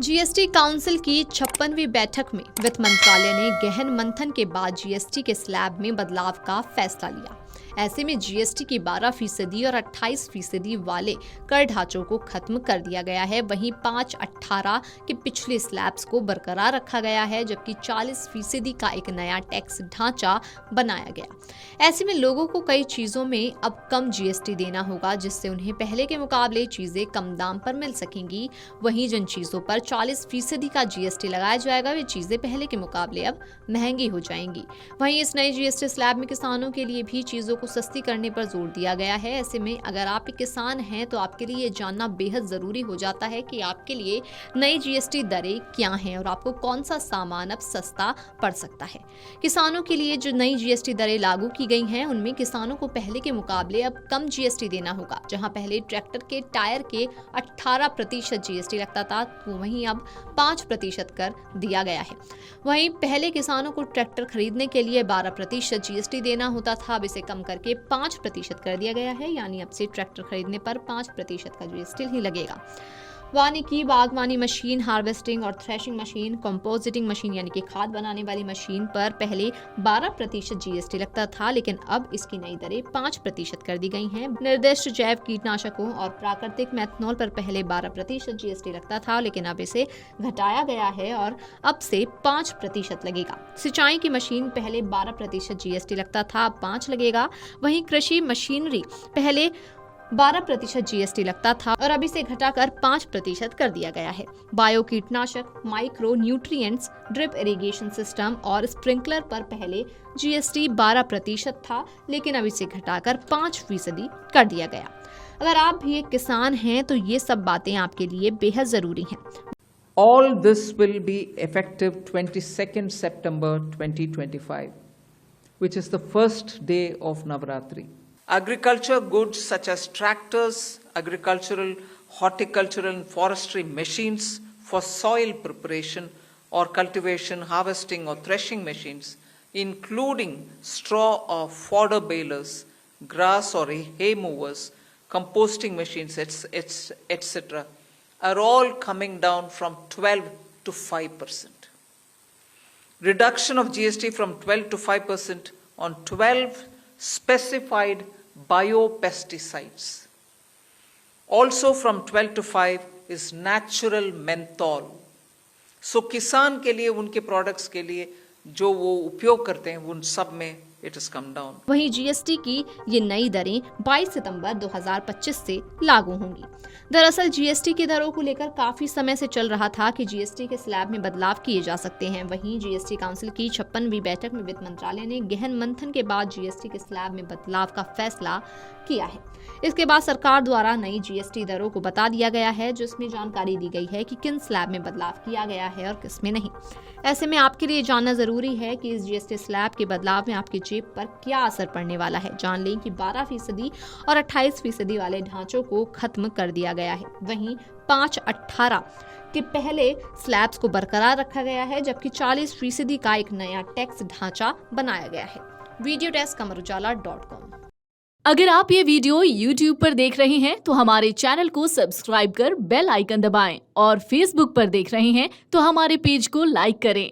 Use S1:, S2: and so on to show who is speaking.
S1: GST council की 56वीं बैठक में वित्त मंत्रालय ने गहन मंथन के बाद जीएसटी के स्लैब में बदलाव का फैसला लिया। ऐसे में जीएसटी की 12% और 28% वाले कर ढांचों को खत्म कर दिया गया है। वहीं 5-18 के पिछले स्लैब्स को बरकरार रखा गया है, जबकि 40% का एक नया टैक्स ढांचा बनाया गया। ऐसे में लोगों को कई चीजों में अब कम जीएसटी देना होगा, जिससे उन्हें पहले के मुकाबले चीजें कम दाम पर मिल सकेंगी। वहीं जिन चीजों पर 40% का जीएसटी लगाया जाएगा, वे चीजें पहले के मुकाबले अब महंगी हो जाएंगी। वहीं इस नए जीएसटी स्लैब में किसानों के लिए भी चीजों को सस्ती करने पर जोर दिया गया है। ऐसे में अगर आप एक किसान हैं तो आपके लिए ये जानना बेहद जरूरी हो जाता है कि आपके लिए नई जीएसटी दरें क्या हैं और आपको कौन सा सामान अब सस्ता पड़ सकता है। किसानों के लिए जो नई जीएसटी दरें लागू की गई हैं, उनमें किसानों को पहले के मुकाबले अब कम जीएसटी देना होगा। जहां पहले ट्रैक्टर के टायर के 18% जीएसटी लगता था, तो वहीं अब 5% कर दिया गया है। वहीं पहले किसानों को ट्रैक्टर खरीदने के लिए 12% जीएसटी देना होता था, अब इसे कम करके 5% कर दिया गया है। यानी अब से ट्रैक्टर खरीदने पर 5% का जीएसटी ही लगेगा। वानिकी, बागवानी मशीन, हार्वेस्टिंग और थ्रेशिंग मशीन, कंपोजिटिंग मशीन यानी कि खाद बनाने वाली मशीन पर पहले 12% जीएसटी लगता था, लेकिन अब इसकी नई दरें 5% कर दी गई हैं। निर्दिष्ट जैव कीटनाशकों और प्राकृतिक मेथनॉल पर पहले 12% जीएसटी लगता था, लेकिन अब इसे घटाया गया है और अब से 5% लगेगा। सिंचाई की मशीन पहले 12% जीएसटी लगता था, अब 5 लगेगा। वहीं कृषि मशीनरी पहले 12% जीएसटी लगता था और अब इसे घटाकर 5% कर दिया गया है। बायो कीटनाशक, micro nutrients, drip irrigation system और स्प्रिंकलर पर पहले जीएसटी 12% था, लेकिन अब इसे घटाकर 5% कर दिया गया। अगर आप भी एक किसान हैं तो ये सब बातें आपके लिए बेहद जरूरी हैं।
S2: All this will be effective 22nd September 2025, which is the first day of Navratri. Agriculture goods such as tractors, agricultural, horticultural and forestry machines for soil preparation or cultivation, harvesting or threshing machines, including straw or fodder balers, grass or hay movers, composting machines, etc., are all coming down from 12 to 5%. Reduction of GST from 12 to 5% on 12 specified biopesticides. Also from 12 to 5 is natural menthol. So किसान के लिए, उनके products के लिए जो वो उपयोग करते हैं, उन सब में इट इज कम डाउन।
S1: वहीं जीएसटी की ये नई दरें 22 सितंबर 2025 से लागू होंगी। दरअसल जीएसटी की दरों को लेकर काफी समय से चल रहा था कि जीएसटी के स्लैब में बदलाव किए जा सकते हैं। वहीं जीएसटी काउंसिल की 56वीं बैठक में वित्त मंत्रालय ने गहन मंथन के बाद जीएसटी के स्लैब में बदलाव का फैसला किया है। इसके बाद सरकार द्वारा नई जीएसटी दरों को बता दिया गया है, जिसमें जानकारी दी गई है कि किन स्लैब में बदलाव किया गया है और किस में नहीं। ऐसे में आपके लिए जानना जरूरी है कि इस जीएसटी स्लैब के बदलाव में आपकी जेब पर क्या असर पड़ने वाला है। जान लें कि 12% और 28% वाले ढांचों को खत्म कर दिया गया है। वहीं 5-18 के पहले स्लैब्स को बरकरार रखा गया है, जबकि 40% का एक नया टैक्स ढांचा बनाया गया है। Video desk amarujala.com।
S3: अगर आप ये वीडियो YouTube पर देख रहे हैं तो हमारे चैनल को सब्सक्राइब कर बेल आइकन दबाएं और Facebook पर देख रहे हैं तो हमारे पेज को लाइक करें।